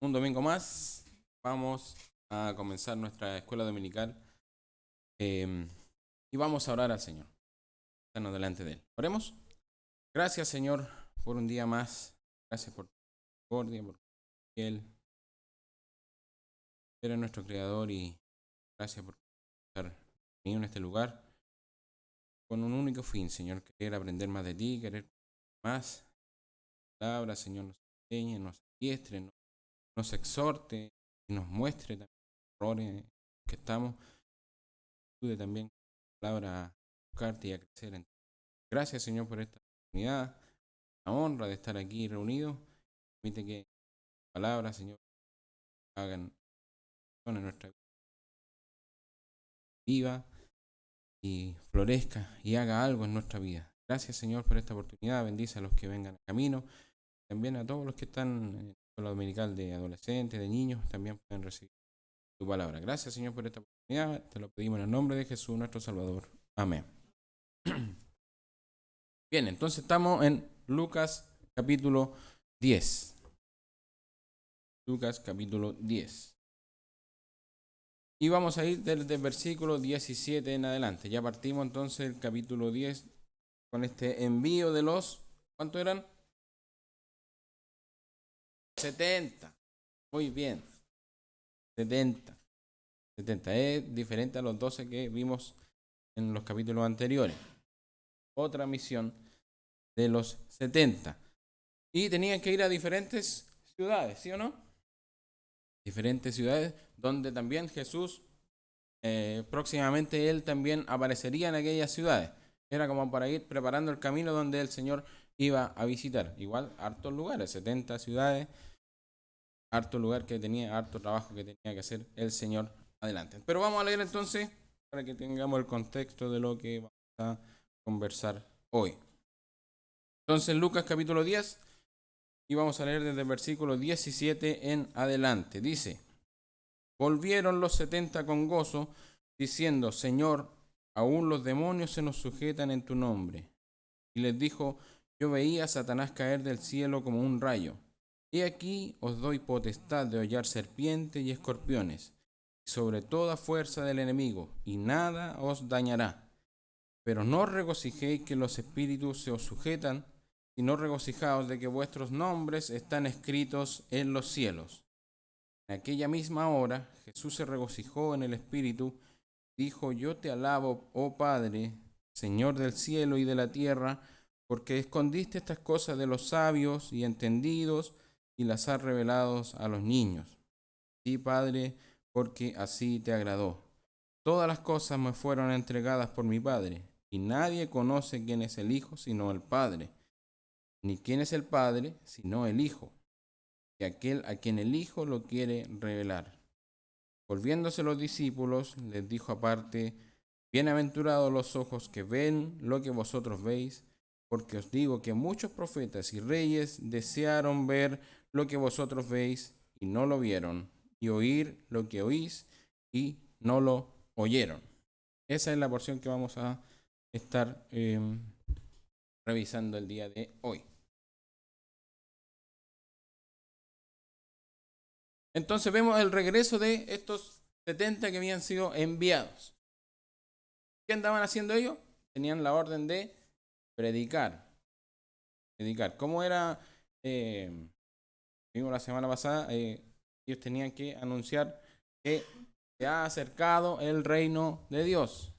Un domingo más vamos a comenzar nuestra escuela dominical y vamos a orar al Señor. Estarnos delante de Él. Oremos. Gracias, Señor, por un día más. Gracias por tu misericordia, por Él. Eres nuestro Creador y gracias por estar venido en este lugar con un único fin, Señor, querer aprender más de ti, querer más palabras, Señor, nos enseñe, nos adiestre, nos exhorte y nos muestre también los errores que estamos. Ayude también con la palabra a buscarte y a crecer en ti. Gracias, Señor, por esta oportunidad, la honra de estar aquí reunidos. Permite que las palabras, Señor, hagan en nuestra vida viva y florezca y haga algo en nuestra vida. Gracias, Señor, por esta oportunidad. Bendice a los que vengan a camino. También a todos los que están en la escuela dominical de adolescentes, de niños, también pueden recibir tu palabra. Gracias, Señor, por esta oportunidad. Te lo pedimos en el nombre de Jesús, nuestro Salvador. Amén. Bien, entonces estamos en Lucas capítulo 10. Lucas capítulo 10. Y vamos a ir desde el versículo 17 en adelante. Ya partimos entonces el capítulo 10 con este envío de los... ¿Cuánto eran? 70. Muy bien. 70. 70 es diferente a los 12 que vimos en los capítulos anteriores. Otra misión de los 70. Y tenían que ir a diferentes ciudades, ¿sí o no? Diferentes ciudades donde también Jesús, próximamente Él también aparecería en aquellas ciudades. Era como para ir preparando el camino donde el Señor iba a visitar. Igual, hartos lugares, 70 ciudades, harto lugar que tenía, harto trabajo que tenía que hacer el Señor adelante. Pero vamos a leer entonces para que tengamos el contexto de lo que vamos a conversar hoy. Entonces, Lucas capítulo 10, y vamos a leer desde el versículo 17 en adelante. Dice: Volvieron los 70 con gozo, diciendo: Señor, aún los demonios se nos sujetan en tu nombre. Y les dijo: Yo veía a Satanás caer del cielo como un rayo. He aquí os doy potestad de hollar serpientes y escorpiones, y sobre toda fuerza del enemigo, y nada os dañará. Pero no os regocijéis que los espíritus se os sujetan, sino regocijaos de que vuestros nombres están escritos en los cielos. En aquella misma hora Jesús se regocijó en el Espíritu, dijo: Yo te alabo, oh Padre, Señor del cielo y de la tierra, porque escondiste estas cosas de los sabios y entendidos y las has revelado a los niños. Sí, Padre, porque así te agradó. Todas las cosas me fueron entregadas por mi Padre, y nadie conoce quién es el Hijo sino el Padre, ni quién es el Padre sino el Hijo, y aquel a quien el Hijo lo quiere revelar. Volviéndose los discípulos, les dijo aparte: Bienaventurados los ojos que ven lo que vosotros veis, porque os digo que muchos profetas y reyes desearon ver lo que vosotros veis y no lo vieron, y oír lo que oís y no lo oyeron. Esa es la porción que vamos a estar revisando el día de hoy. Entonces vemos el regreso de estos 70 que habían sido enviados. ¿Qué andaban haciendo ellos? Tenían la orden de predicar. Predicar. ¿Cómo era? Vimos la semana pasada, ellos tenían que anunciar que se ha acercado el reino de Dios.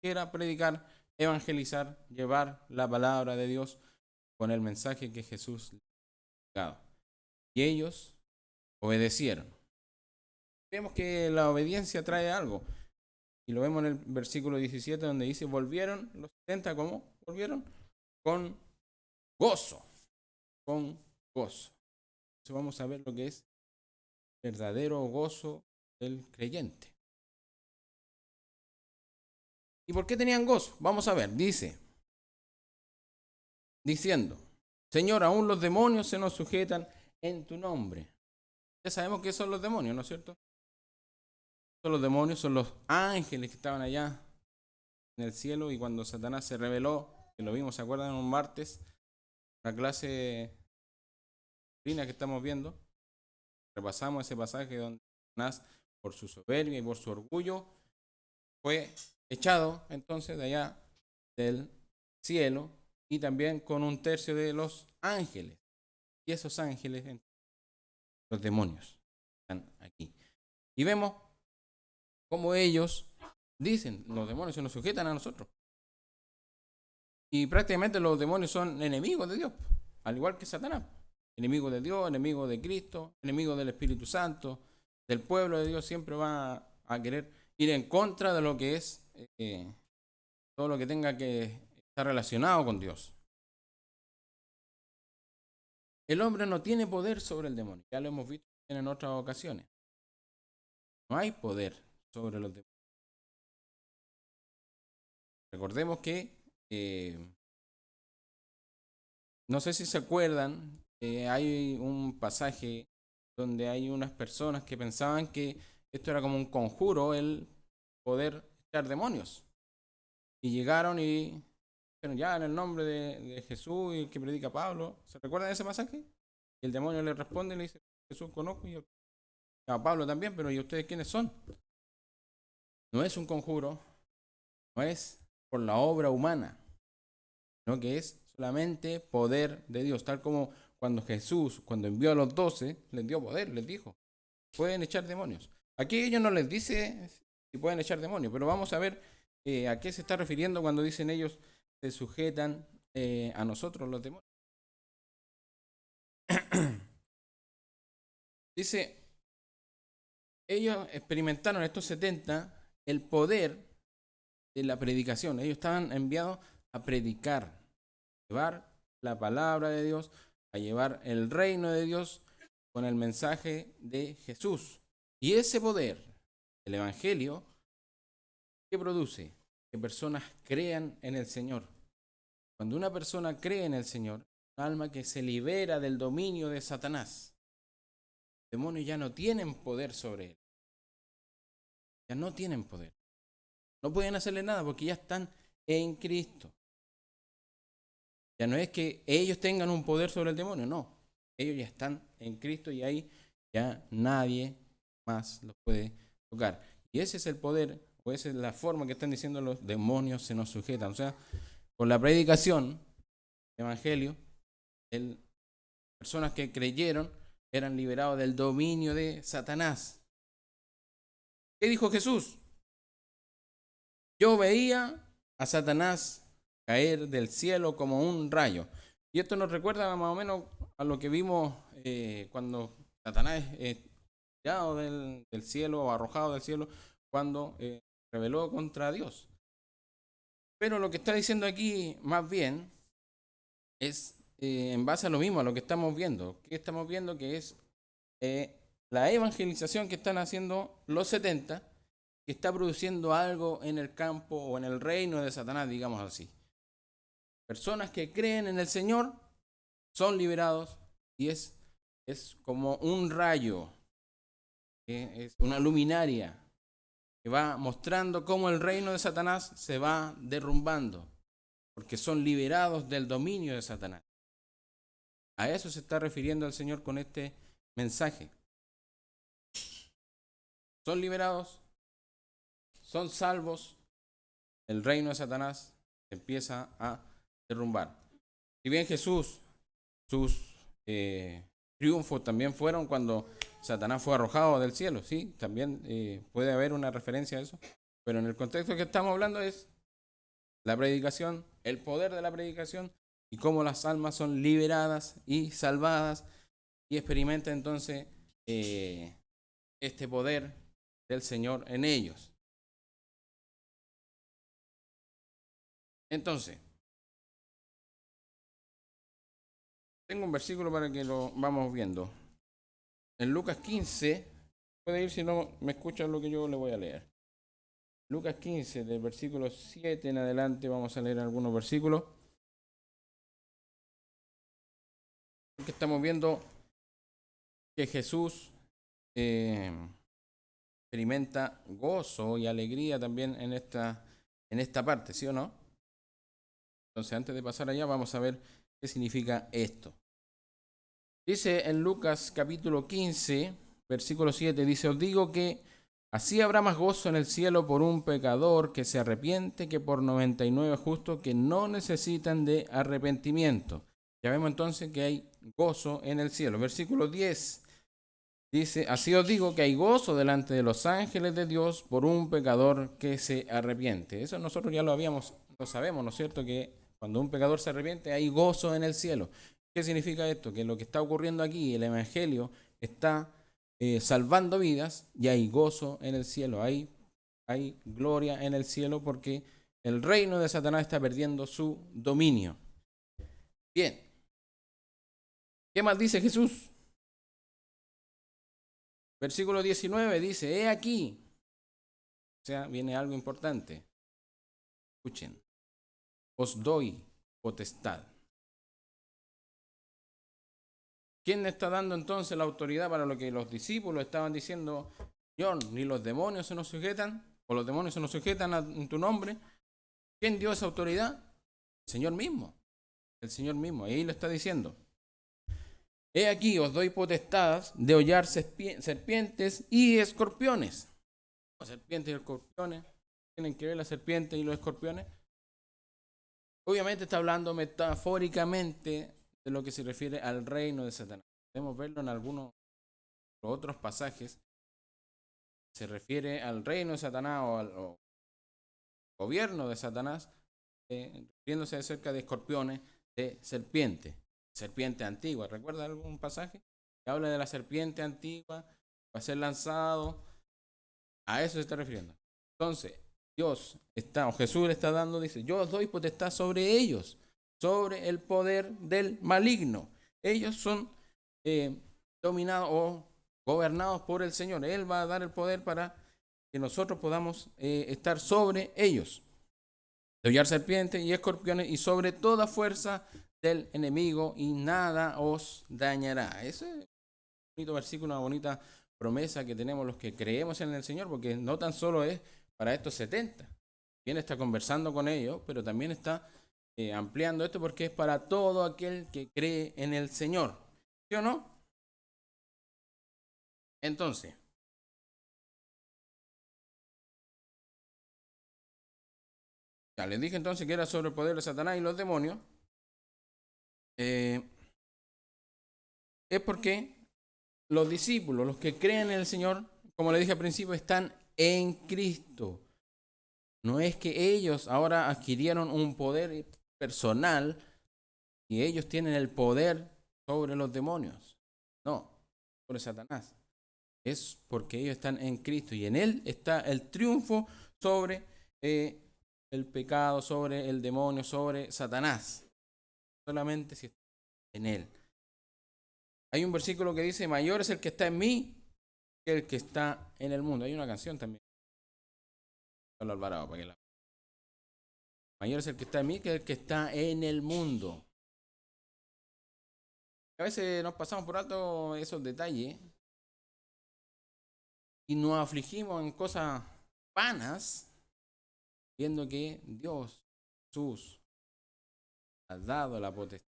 Que era predicar, evangelizar, llevar la palabra de Dios con el mensaje que Jesús les ha dado. Y ellos obedecieron. Vemos que la obediencia trae algo. Y lo vemos en el versículo 17 donde dice: Volvieron los 70, ¿cómo? Volvieron con gozo. Con gozo. Entonces vamos a ver lo que es verdadero gozo del creyente. ¿Y por qué tenían gozo? Vamos a ver, dice, diciendo: Señor, aún los demonios se nos sujetan en tu nombre. Ya sabemos que son los demonios, ¿no es cierto? Son los demonios, son los ángeles que estaban allá en el cielo, y cuando Satanás se rebeló, que lo vimos, ¿se acuerdan? Un martes, la clase que estamos viendo, repasamos ese pasaje donde Satanás, por su soberbia y por su orgullo, fue echado entonces de allá del cielo, y también con un tercio de los ángeles. Y esos ángeles, los demonios, están aquí. Y vemos cómo ellos dicen, los demonios se nos sujetan a nosotros. Y prácticamente los demonios son enemigos de Dios, al igual que Satanás. Enemigo de Dios, enemigo de Cristo, enemigo del Espíritu Santo, del pueblo de Dios. Siempre va a querer ir en contra de lo que es todo lo que tenga que estar relacionado con Dios. El hombre no tiene poder sobre el demonio. Ya lo hemos visto en otras ocasiones. No hay poder sobre los demonios. Recordemos que, no sé si se acuerdan, hay un pasaje donde hay unas personas que pensaban que esto era como un conjuro, el poder echar demonios. Y llegaron y dijeron, ya en el nombre de Jesús y el que predica Pablo. ¿Se recuerdan de ese pasaje? Y el demonio le responde y le dice, Jesús conozco y a Pablo también, pero ¿y ustedes quiénes son? No es un conjuro, no es por la obra humana, sino que es solamente poder de Dios, tal como cuando Jesús, cuando envió a los 12, les dio poder, les dijo, pueden echar demonios. Aquí ellos no les dice si pueden echar demonios, pero vamos a ver a qué se está refiriendo cuando dicen ellos se sujetan a nosotros los demonios. Dice, ellos experimentaron estos 70 el poder de la predicación. Ellos estaban enviados a predicar, a llevar la palabra de Dios, a llevar el reino de Dios con el mensaje de Jesús. Y ese poder, el evangelio, ¿qué produce? Que personas crean en el Señor. Cuando una persona cree en el Señor, un alma que se libera del dominio de Satanás, los demonios ya no tienen poder sobre él. Ya no tienen poder. No pueden hacerle nada porque ya están en Cristo. Ya no es que ellos tengan un poder sobre el demonio, no. Ellos ya están en Cristo y ahí ya nadie más los puede tocar. Y ese es el poder, o esa es la forma que están diciendo los demonios se nos sujetan. O sea, con la predicación del Evangelio, personas que creyeron eran liberados del dominio de Satanás. ¿Qué dijo Jesús? Yo veía a Satanás caer del cielo como un rayo. Y esto nos recuerda más o menos a lo que vimos cuando Satanás es tirado del cielo o arrojado del cielo cuando rebeló contra Dios. Pero lo que está diciendo aquí más bien es en base a lo mismo, a lo que estamos viendo. ¿Qué estamos viendo? Que es la evangelización que están haciendo los 70, que está produciendo algo en el campo o en el reino de Satanás, digamos así. Personas que creen en el Señor son liberados y es como un rayo, es una luminaria que va mostrando cómo el reino de Satanás se va derrumbando, porque son liberados del dominio de Satanás. A eso se está refiriendo el Señor con este mensaje. Son liberados, son salvos, el reino de Satanás se empieza a derrumbar. Si bien sus triunfos también fueron cuando Satanás fue arrojado del cielo, sí, también puede haber una referencia a eso, pero en el contexto que estamos hablando es la predicación, el poder de la predicación y cómo las almas son liberadas y salvadas y experimentan entonces este poder del Señor en ellos. Entonces, tengo un versículo para que lo vamos viendo. En Lucas 15, puede ir si no me escuchan lo que yo le voy a leer. Lucas 15, del versículo 7 en adelante, vamos a leer algunos versículos. Porque estamos viendo que Jesús experimenta gozo y alegría también en esta parte, ¿sí o no? Entonces, antes de pasar allá, vamos a ver qué significa esto. Dice en Lucas capítulo 15, versículo 7 dice, os digo que así habrá más gozo en el cielo por un pecador que se arrepiente que por 99 justos que no necesitan de arrepentimiento. Ya vemos entonces que hay gozo en el cielo. Versículo 10 dice, así os digo que hay gozo delante de los ángeles de Dios por un pecador que se arrepiente. Eso nosotros ya lo sabemos, ¿no es cierto? Que cuando un pecador se arrepiente hay gozo en el cielo. ¿Qué significa esto? Que lo que está ocurriendo aquí, el Evangelio, está salvando vidas y hay gozo en el cielo, hay gloria en el cielo porque el reino de Satanás está perdiendo su dominio. Bien. ¿Qué más dice Jesús? Versículo 19 dice, he aquí. O sea, viene algo importante. Escuchen. Os doy potestad. ¿Quién está dando entonces la autoridad para lo que los discípulos estaban diciendo? Señor, ni los demonios se nos sujetan, o los demonios se nos sujetan en tu nombre. ¿Quién dio esa autoridad? El Señor mismo. El Señor mismo. Ahí lo está diciendo. He aquí, os doy potestad de hollar serpientes y escorpiones. Las serpientes y escorpiones. ¿Tienen que ver las serpientes y los escorpiones? Obviamente está hablando metafóricamente de lo que se refiere al reino de Satanás. Podemos verlo en algunos otros pasajes. Se refiere al reino de Satanás o al gobierno de Satanás, refiriéndose acerca de escorpiones, de serpientes. Serpiente antigua. ¿Recuerda algún pasaje que habla de la serpiente antigua? Va a ser lanzado. A eso se está refiriendo. Entonces, Jesús le está dando, dice, yo os doy potestad sobre ellos, sobre el poder del maligno. Ellos son dominados o gobernados por el Señor. Él va a dar el poder para que nosotros podamos estar sobre ellos. De hollar serpientes y escorpiones y sobre toda fuerza del enemigo y nada os dañará. Ese es un bonito versículo, una bonita promesa que tenemos los que creemos en el Señor, porque no tan solo es para estos 70. Bien, está conversando con ellos, pero también está ampliando esto porque es para todo aquel que cree en el Señor. ¿Sí o no? Entonces, ya les dije entonces que era sobre el poder de Satanás y los demonios. Es porque los discípulos, los que creen en el Señor, como le dije al principio, están en Cristo. No es que ellos ahora adquirieron un poder personal y ellos tienen el poder sobre los demonios. No, sobre Satanás. Es porque ellos están en Cristo y en Él está el triunfo sobre el pecado, sobre el demonio, sobre Satanás. Solamente si está en Él. Hay un versículo que dice, mayor es el que está en mí que el que está en el mundo. Hay una canción también. Alvarado, para que mayor es el que está en mí que el que está en el mundo. A veces nos pasamos por alto esos detalles y nos afligimos en cosas vanas, viendo que Dios, Jesús, ha dado la potestad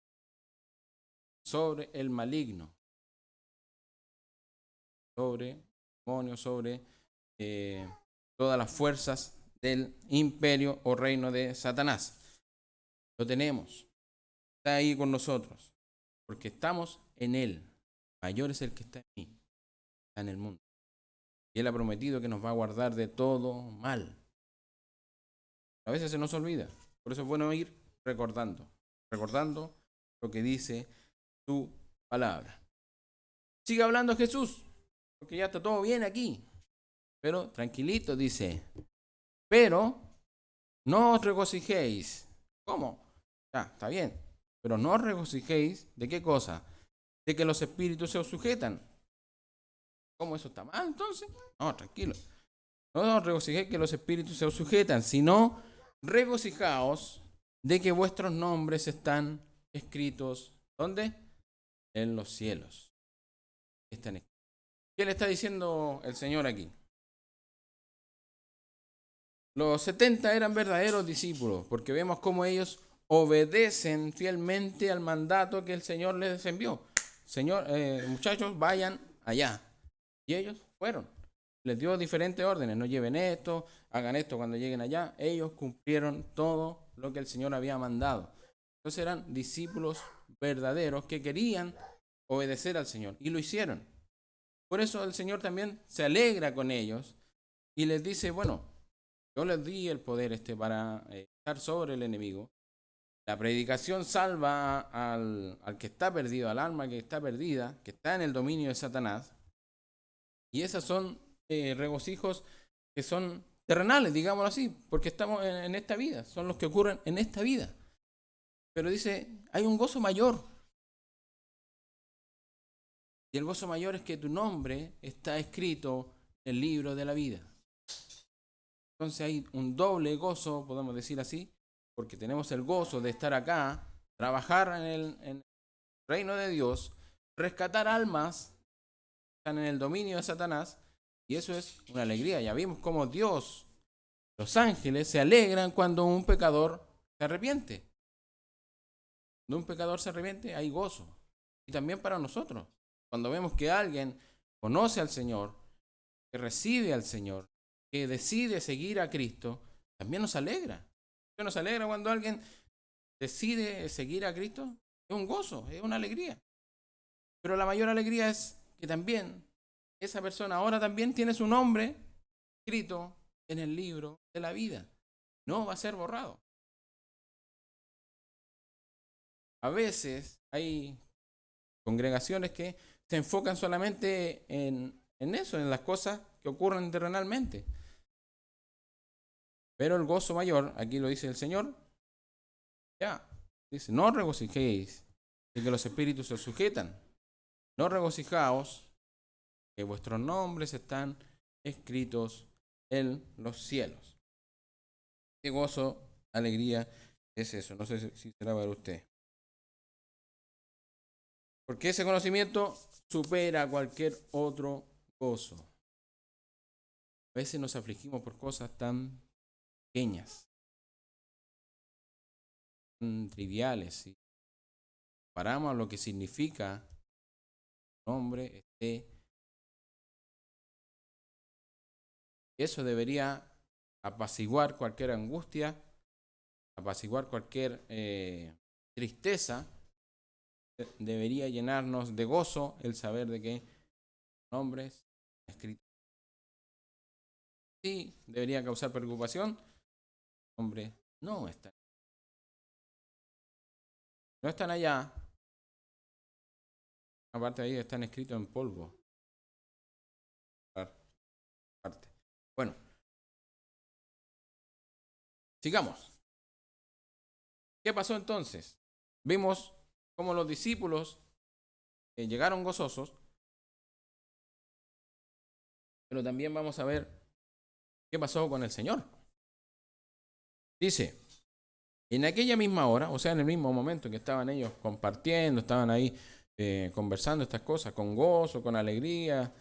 sobre el maligno, sobre demonios, sobre todas las fuerzas del imperio o reino de Satanás. Lo tenemos. Está ahí con nosotros. Porque estamos en Él. Mayor es el que está en mí. Está en el mundo. Y Él ha prometido que nos va a guardar de todo mal. A veces se nos olvida. Por eso es bueno ir recordando. Recordando lo que dice su palabra. Sigue hablando Jesús. Porque ya está todo bien aquí. Pero tranquilito dice. Pero no os regocijéis. ¿Cómo? Ya, está bien. Pero no os regocijéis. ¿De qué cosa? De que los espíritus se os sujetan. ¿Cómo eso está mal entonces? No, tranquilo. No os regocijéis que los espíritus se os sujetan, sino regocijaos de que vuestros nombres están escritos. ¿Dónde? En los cielos. Están escritos. ¿Qué le está diciendo el Señor aquí? Los 70 eran verdaderos discípulos, porque vemos cómo ellos obedecen fielmente al mandato que el Señor les envió. Señor, muchachos, vayan allá. Y ellos fueron. Les dio diferentes órdenes. No lleven esto, hagan esto cuando lleguen allá. Ellos cumplieron todo lo que el Señor había mandado. Entonces eran discípulos verdaderos que querían obedecer al Señor. Y lo hicieron. Por eso el Señor también se alegra con ellos y les dice, bueno, yo les di el poder para estar sobre el enemigo. La predicación salva al que está perdido, al alma que está perdida, que está en el dominio de Satanás. Y esos son regocijos que son terrenales, digámoslo así, porque estamos en esta vida, son los que ocurren en esta vida. Pero dice, hay un gozo mayor. Y el gozo mayor es que tu nombre está escrito en el libro de la vida. Entonces hay un doble gozo, podemos decir así, porque tenemos el gozo de estar acá, trabajar en el reino de Dios, rescatar almas que están en el dominio de Satanás, y eso es una alegría. Ya vimos cómo Dios, los ángeles, se alegran cuando un pecador se arrepiente. Cuando un pecador se arrepiente, hay gozo. Y también para nosotros. Cuando vemos que alguien conoce al Señor, que recibe al Señor, que decide seguir a Cristo, también nos alegra. ¿Qué nos alegra cuando alguien decide seguir a Cristo? Es un gozo, es una alegría. Pero la mayor alegría es que también esa persona ahora también tiene su nombre escrito en el libro de la vida. No va a ser borrado. A veces hay congregaciones que se enfocan solamente en eso, en las cosas que ocurren terrenalmente. Pero el gozo mayor, aquí lo dice el Señor, ya, dice, no regocijéis de que los espíritus se sujetan, no regocijaos que vuestros nombres están escritos en los cielos. Qué gozo, alegría es eso, no sé si será para usted. Porque ese conocimiento supera cualquier otro gozo. A veces nos afligimos por cosas tan pequeñas, tan triviales. Y paramos a lo que significa el nombre Eso debería apaciguar cualquier angustia, apaciguar cualquier tristeza. Debería llenarnos de gozo el saber de que nombres escritos. Sí, debería causar preocupación. Nombres no están. No están allá. Aparte de ahí están escritos en polvo. Bueno, sigamos. ¿Qué pasó entonces? Vimos cómo los discípulos llegaron gozosos, pero también vamos a ver qué pasó con el Señor. Dice, en aquella misma hora, o sea, en el mismo momento en que estaban ellos compartiendo, estaban ahí conversando estas cosas con gozo, con alegría,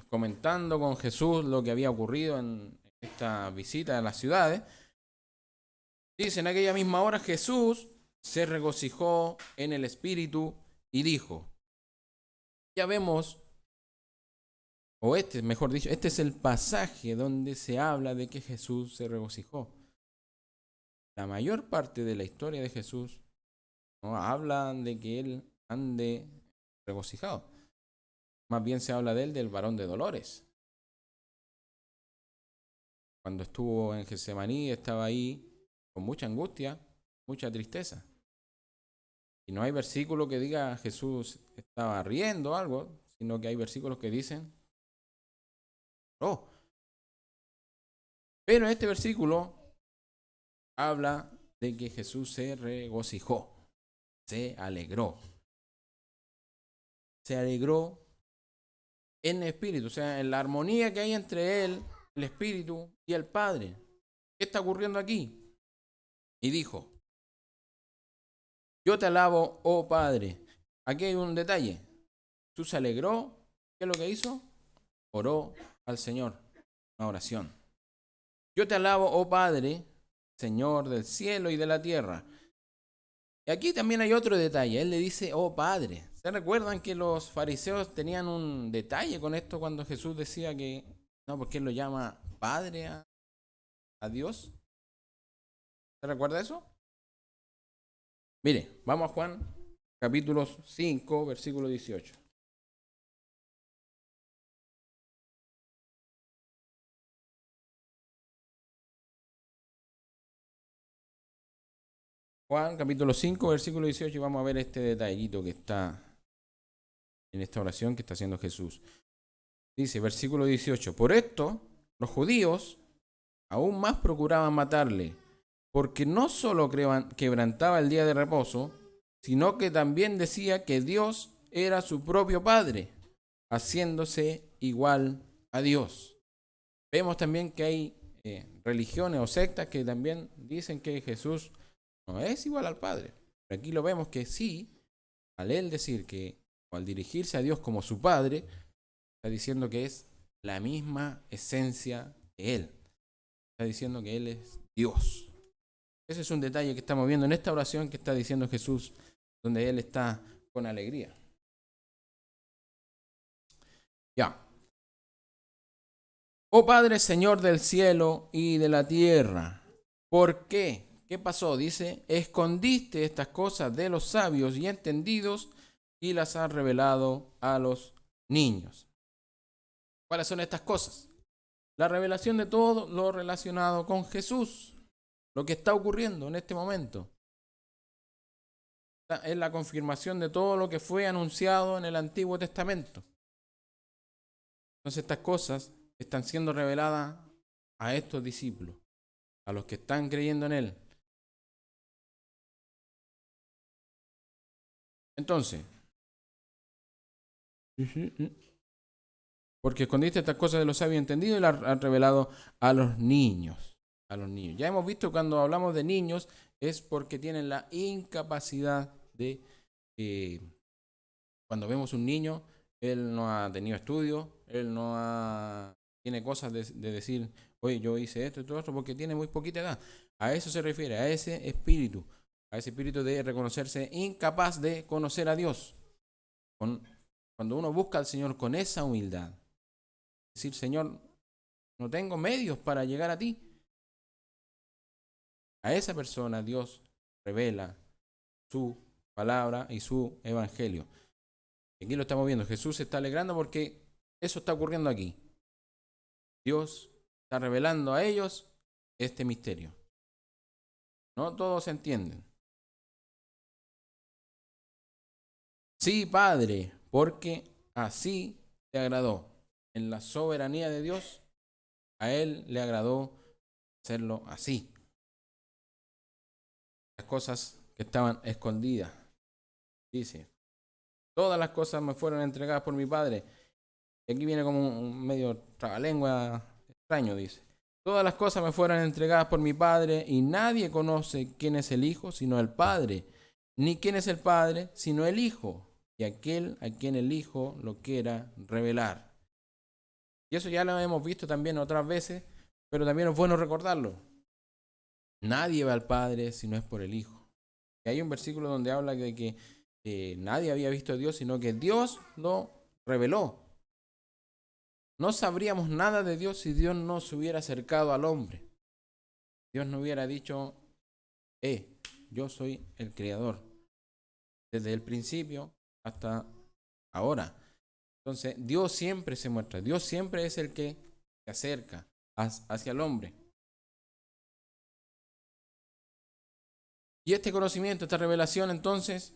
comentando con Jesús lo que había ocurrido en esta visita a las ciudades. Dice, en aquella misma hora Jesús se regocijó en el Espíritu y dijo, ya vemos, o mejor dicho, este es el pasaje donde se habla de que Jesús se regocijó. La mayor parte de la historia de Jesús no habla de que él ande regocijado. Más bien se habla de él, del varón de dolores. Cuando estuvo en Getsemaní, estaba ahí con mucha angustia, mucha tristeza. Y no hay versículo que diga Jesús estaba riendo o algo, sino que hay versículos que dicen, oh. Pero este versículo habla de que Jesús se regocijó, se alegró. Se alegró en el Espíritu, o sea, en la armonía que hay entre Él, el Espíritu y el Padre. ¿Qué está ocurriendo aquí? Y dijo, yo te alabo, oh Padre. Aquí hay un detalle. Jesús se alegró. ¿Qué es lo que hizo? Oró al Señor. Una oración. Yo te alabo, oh Padre, Señor del cielo y de la tierra. Y aquí también hay otro detalle. Él le dice, oh Padre. ¿Se recuerdan que los fariseos tenían un detalle con esto cuando Jesús decía que no, porque él lo llama Padre a Dios? ¿Se recuerda eso? Mire, vamos a Juan, capítulo 5, versículo 18. Juan, capítulo 5, versículo 18, y vamos a ver este detallito que está en esta oración que está haciendo Jesús. Dice, versículo 18, por esto los judíos aún más procuraban matarle, porque no solo quebrantaba el día de reposo, sino que también decía que Dios era su propio Padre, haciéndose igual a Dios. Vemos también que hay religiones o sectas que también dicen que Jesús no es igual al Padre. Pero aquí lo vemos que sí, al él decir que, o al dirigirse a Dios como su Padre, está diciendo que es la misma esencia de él. Está diciendo que él es Dios. Ese es un detalle que estamos viendo en esta oración que está diciendo Jesús, donde él está con alegría. Ya. Oh Padre, Señor del cielo y de la tierra, ¿por qué? ¿Qué pasó? Dice, escondiste estas cosas de los sabios y entendidos y las has revelado a los niños. ¿Cuáles son estas cosas? La revelación de todo lo relacionado con Jesús, lo que está ocurriendo en este momento. Es la confirmación de todo lo que fue anunciado en el Antiguo Testamento. Entonces estas cosas están siendo reveladas a estos discípulos, a los que están creyendo en Él. Entonces, porque escondiste estas cosas de los sabios entendidos y las has revelado a los niños. A los niños. Ya hemos visto cuando hablamos de niños es porque tienen la incapacidad de... cuando vemos un niño, él no ha tenido estudios, él tiene cosas de decir, oye, yo hice esto y todo esto, porque tiene muy poquita edad. A eso se refiere, a ese espíritu de reconocerse incapaz de conocer a Dios. Cuando uno busca al Señor con esa humildad, decir, Señor, no tengo medios para llegar a ti. A esa persona Dios revela su palabra y su evangelio. Aquí lo estamos viendo, Jesús se está alegrando porque eso está ocurriendo aquí. Dios está revelando a ellos este misterio. No todos entienden. Sí, Padre, porque así te agradó. En la soberanía de Dios, a Él le agradó hacerlo así. Las cosas que estaban escondidas. Dice, todas las cosas me fueron entregadas por mi Padre. Y aquí viene como un medio trabalengua extraño, dice. Todas las cosas me fueron entregadas por mi Padre y nadie conoce quién es el Hijo sino el Padre, ni quién es el Padre sino el Hijo y aquel a quien el Hijo lo quiera revelar. Y eso ya lo hemos visto también otras veces, pero también es bueno recordarlo. Nadie va al Padre si no es por el Hijo. Y hay un versículo donde habla de que nadie había visto a Dios, sino que Dios lo reveló. No sabríamos nada de Dios si Dios no se hubiera acercado al hombre. Dios no hubiera dicho, yo soy el Creador. Desde el principio hasta ahora. Entonces, Dios siempre se muestra. Dios siempre es el que se acerca hacia el hombre. Y este conocimiento, esta revelación, entonces,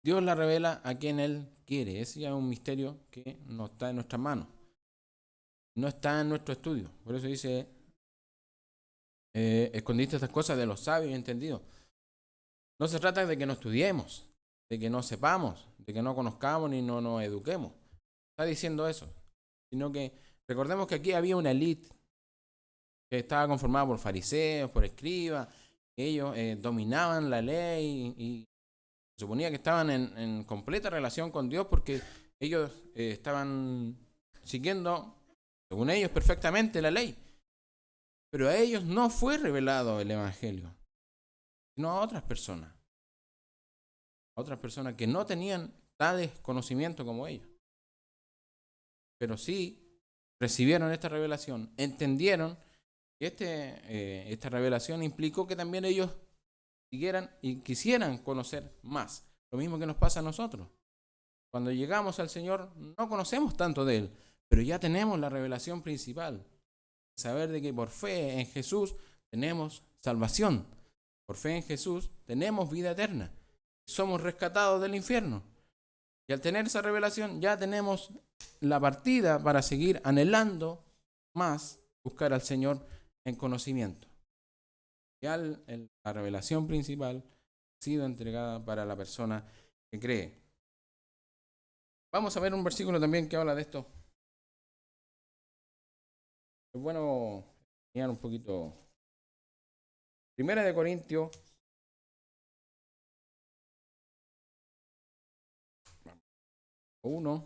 Dios la revela a quien Él quiere. Ese ya es un misterio que no está en nuestras manos. No está en nuestro estudio. Por eso dice, escondiste estas cosas de los sabios y entendidos. No se trata de que no estudiemos, de que no sepamos, de que no conozcamos ni no nos eduquemos. Está diciendo eso. Sino que recordemos que aquí había una élite que estaba conformada por fariseos, por escribas. Ellos dominaban la ley y se suponía que estaban en completa relación con Dios porque ellos estaban siguiendo, según ellos, perfectamente la ley. Pero a ellos no fue revelado el Evangelio, sino a otras personas. a otras personas que no tenían tales conocimientos como ellos. Pero sí recibieron esta revelación, entendieron que esta revelación implicó que también ellos siguieran y quisieran conocer más. Lo mismo que nos pasa a nosotros. Cuando llegamos al Señor no conocemos tanto de Él, pero ya tenemos la revelación principal. Saber de que por fe en Jesús tenemos salvación. Por fe en Jesús tenemos vida eterna. Somos rescatados del infierno. Y al tener esa revelación ya tenemos la partida para seguir anhelando más buscar al Señor en conocimiento. Ya la revelación principal ha sido entregada para la persona que cree. Vamos a ver un versículo también que habla de esto. Es bueno mirar un poquito. Primera de Corintios. Uno.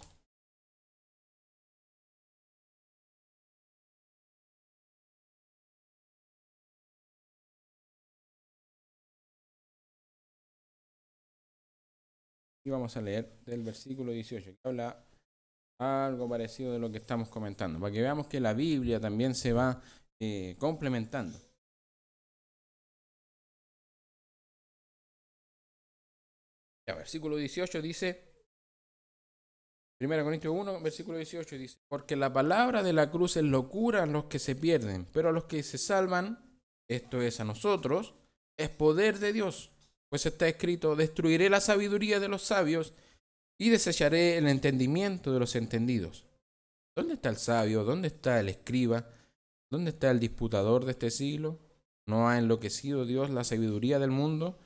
Y vamos a leer del versículo 18, que habla algo parecido de lo que estamos comentando, para que veamos que la Biblia también se va complementando. Ya, versículo 18 dice, 1 Corintios 1, versículo 18 dice, porque la palabra de la cruz es locura a los que se pierden, pero a los que se salvan, esto es a nosotros, es poder de Dios. Pues está escrito, destruiré la sabiduría de los sabios y desecharé el entendimiento de los entendidos. ¿Dónde está el sabio? ¿Dónde está el escriba? ¿Dónde está el disputador de este siglo? ¿No ha enloquecido Dios la sabiduría del mundo?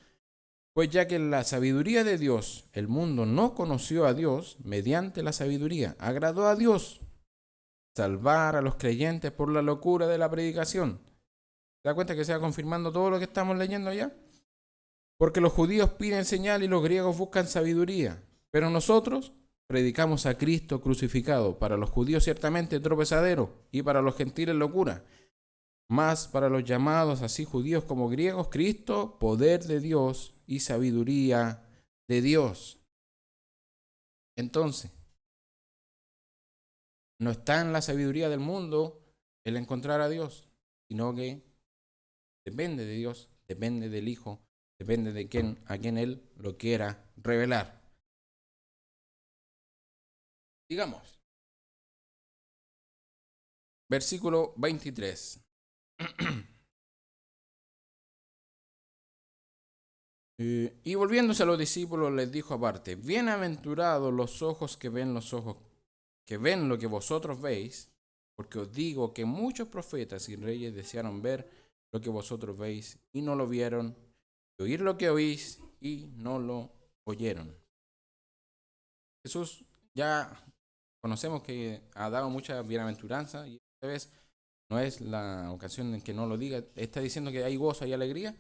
Pues ya que en la sabiduría de Dios el mundo no conoció a Dios, mediante la sabiduría agradó a Dios salvar a los creyentes por la locura de la predicación. ¿Se da cuenta que se va confirmando todo lo que estamos leyendo ya? Porque los judíos piden señal y los griegos buscan sabiduría, pero nosotros predicamos a Cristo crucificado, para los judíos ciertamente tropezadero y para los gentiles locura, mas para los llamados así judíos como griegos, Cristo, poder de Dios y sabiduría de Dios. Entonces, no está en la sabiduría del mundo el encontrar a Dios, sino que depende de Dios, depende del Hijo, depende de a quien Él lo quiera revelar. Digamos, versículo 23. Y volviéndose a los discípulos les dijo aparte, bienaventurados los ojos que ven lo que vosotros veis, porque os digo que muchos profetas y reyes desearon ver lo que vosotros veis y no lo vieron, y oír lo que oís y no lo oyeron. Jesús ya conocemos que ha dado mucha bienaventuranza y esta vez no es la ocasión en que no lo diga. Está diciendo que hay gozo y alegría,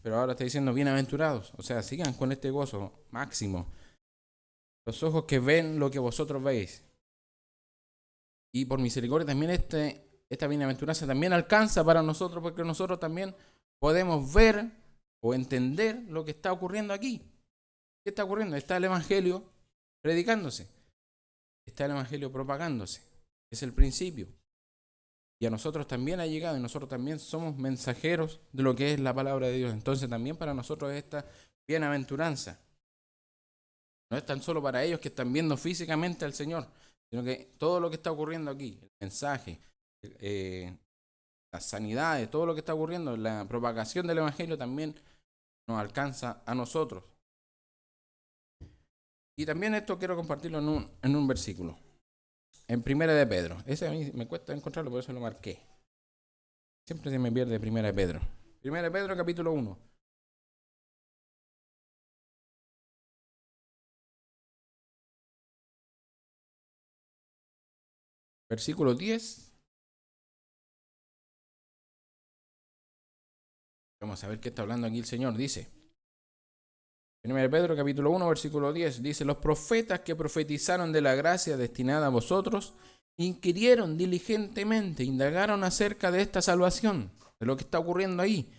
pero ahora está diciendo bienaventurados. O sea, sigan con este gozo máximo. Los ojos que ven lo que vosotros veis. Y por misericordia también esta bienaventuranza también alcanza para nosotros, porque nosotros también podemos ver o entender lo que está ocurriendo aquí. ¿Qué está ocurriendo? Está el Evangelio predicándose. Está el Evangelio propagándose. Es el principio. Y a nosotros también ha llegado, y nosotros también somos mensajeros de lo que es la palabra de Dios. Entonces también para nosotros esta bienaventuranza no es tan solo para ellos que están viendo físicamente al Señor, sino que todo lo que está ocurriendo aquí, el mensaje, las sanidades, todo lo que está ocurriendo, la propagación del Evangelio también nos alcanza a nosotros. Y también esto quiero compartirlo en un versículo. En Primera de Pedro. Ese a mí me cuesta encontrarlo, por eso lo marqué. Siempre se me pierde Primera de Pedro. Primera de Pedro, capítulo 1. Versículo 10. Vamos a ver qué está hablando aquí el Señor. Dice, 1 Pedro capítulo 1, versículo 10, dice, los profetas que profetizaron de la gracia destinada a vosotros, inquirieron diligentemente, indagaron acerca de esta salvación, de lo que está ocurriendo ahí.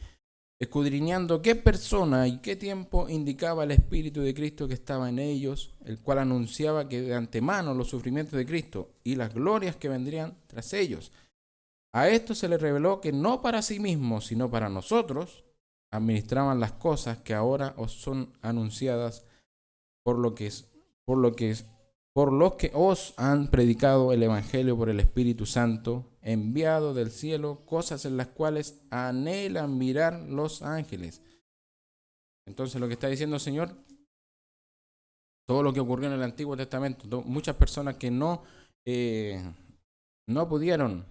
escudriñando qué persona y qué tiempo indicaba el Espíritu de Cristo que estaba en ellos, el cual anunciaba que de antemano los sufrimientos de Cristo y las glorias que vendrían tras ellos. A esto se les reveló que no para sí mismos, sino para nosotros, administraban las cosas que ahora os son anunciadas por los que os han predicado el Evangelio por el Espíritu Santo, enviado del cielo, cosas en las cuales anhelan mirar los ángeles. Entonces lo que está diciendo el Señor, todo lo que ocurrió en el Antiguo Testamento, muchas personas que no pudieron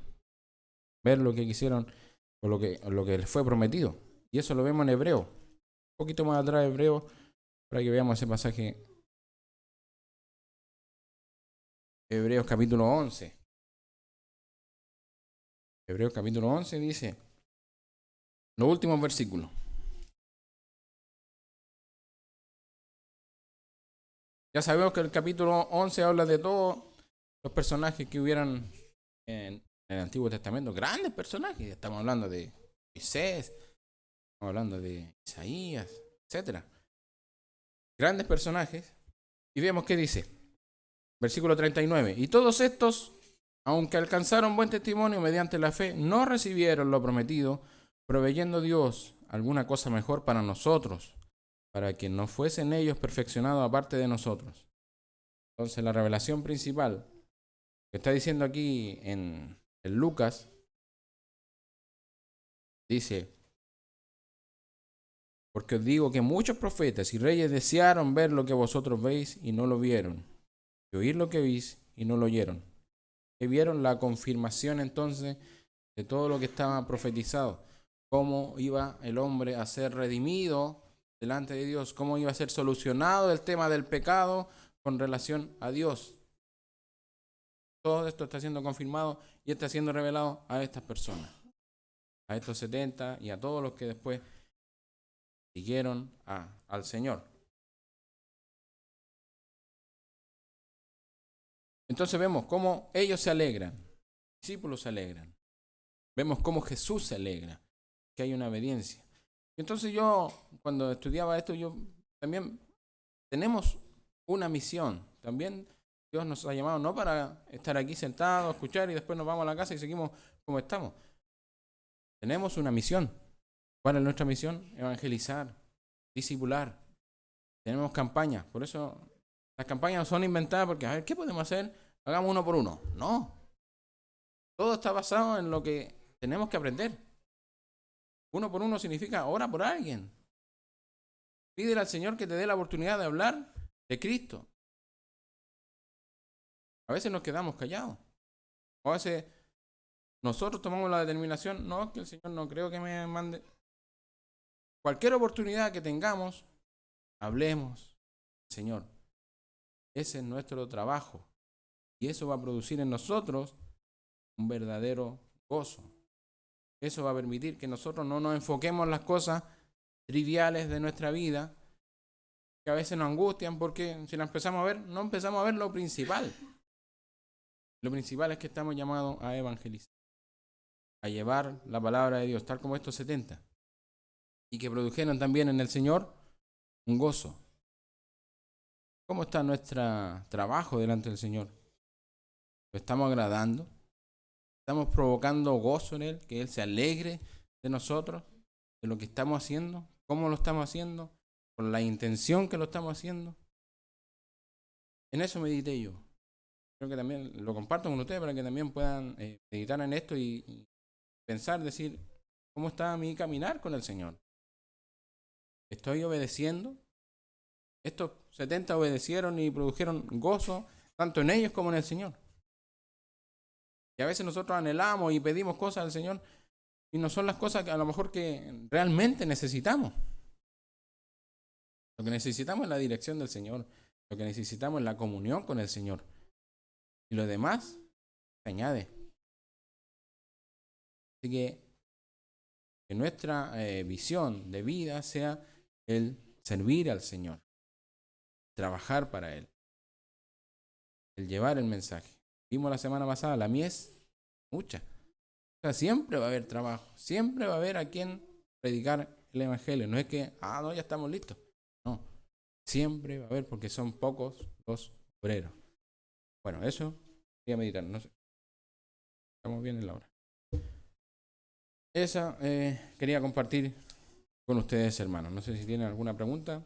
ver lo que quisieron o lo que les fue prometido. Y eso lo vemos en Hebreo. Un poquito más atrás de Hebreo, para que veamos ese pasaje. Hebreos capítulo 11. Hebreos capítulo 11 dice, los últimos versículos. Ya sabemos que el capítulo 11 habla de todos los personajes que hubieran en el Antiguo Testamento. Grandes personajes. Estamos hablando de Moisés, estamos hablando de Isaías, etc. Grandes personajes. Y vemos qué dice. Versículo 39. Y todos estos, aunque alcanzaron buen testimonio mediante la fe, no recibieron lo prometido, proveyendo Dios alguna cosa mejor para nosotros, para que no fuesen ellos perfeccionados aparte de nosotros. Entonces la revelación principal que está diciendo aquí en Lucas, dice, porque os digo que muchos profetas y reyes desearon ver lo que vosotros veis y no lo vieron, y oír lo que oís y no lo oyeron. Que vieron la confirmación entonces de todo lo que estaba profetizado, cómo iba el hombre a ser redimido delante de Dios, cómo iba a ser solucionado el tema del pecado con relación a Dios. Todo esto está siendo confirmado y está siendo revelado a estas personas, a estos 70 y a todos los que después siguieron al Señor. Entonces vemos cómo ellos se alegran, los discípulos se alegran. Vemos cómo Jesús se alegra, que hay una obediencia. Entonces yo, cuando estudiaba esto, yo también tenemos una misión. También Dios nos ha llamado no para estar aquí sentados, escuchar y después nos vamos a la casa y seguimos como estamos. Tenemos una misión. ¿Cuál es nuestra misión? Evangelizar, discipular. Tenemos campañas. Por eso las campañas no son inventadas porque, a ver, ¿qué podemos hacer? Hagamos uno por uno. No. Todo está basado en lo que tenemos que aprender. Uno por uno significa ora por alguien. Pídele al Señor que te dé la oportunidad de hablar de Cristo. A veces nos quedamos callados. A veces nosotros tomamos la determinación, no, que el Señor no creo que me mande. Cualquier oportunidad que tengamos, hablemos, Señor. Ese es nuestro trabajo. Y eso va a producir en nosotros un verdadero gozo. Eso va a permitir que nosotros no nos enfoquemos en las cosas triviales de nuestra vida, que a veces nos angustian porque si las empezamos a ver, no empezamos a ver lo principal. Lo principal es que estamos llamados a evangelizar, a llevar la palabra de Dios, tal como estos 70, y que produjeron también en el Señor un gozo. ¿Cómo está nuestro trabajo delante del Señor? ¿Lo estamos agradando? ¿Estamos provocando gozo en Él? ¿Que Él se alegre de nosotros, de lo que estamos haciendo? ¿Cómo lo estamos haciendo? ¿Con la intención que lo estamos haciendo? En eso medité yo. Creo que también lo comparto con ustedes para que también puedan meditar en esto y pensar, decir, ¿cómo está mi caminar con el Señor? ¿Estoy obedeciendo? Estos 70 obedecieron y produjeron gozo, tanto en ellos como en el Señor. Y a veces nosotros anhelamos y pedimos cosas al Señor y no son las cosas que a lo mejor que realmente necesitamos. Lo que necesitamos es la dirección del Señor. Lo que necesitamos es la comunión con el Señor. Y lo demás se añade. Así que nuestra visión de vida sea el servir al Señor, trabajar para Él, el llevar el mensaje. Vimos la semana pasada, la mies, mucha. O sea, siempre va a haber trabajo, siempre va a haber a quien predicar el evangelio. No es que, no, ya estamos listos. No, siempre va a haber, porque son pocos los obreros. Bueno, eso quería meditar. No sé. Estamos bien en la hora. Esa quería compartir con ustedes, hermanos. No sé si tienen alguna pregunta.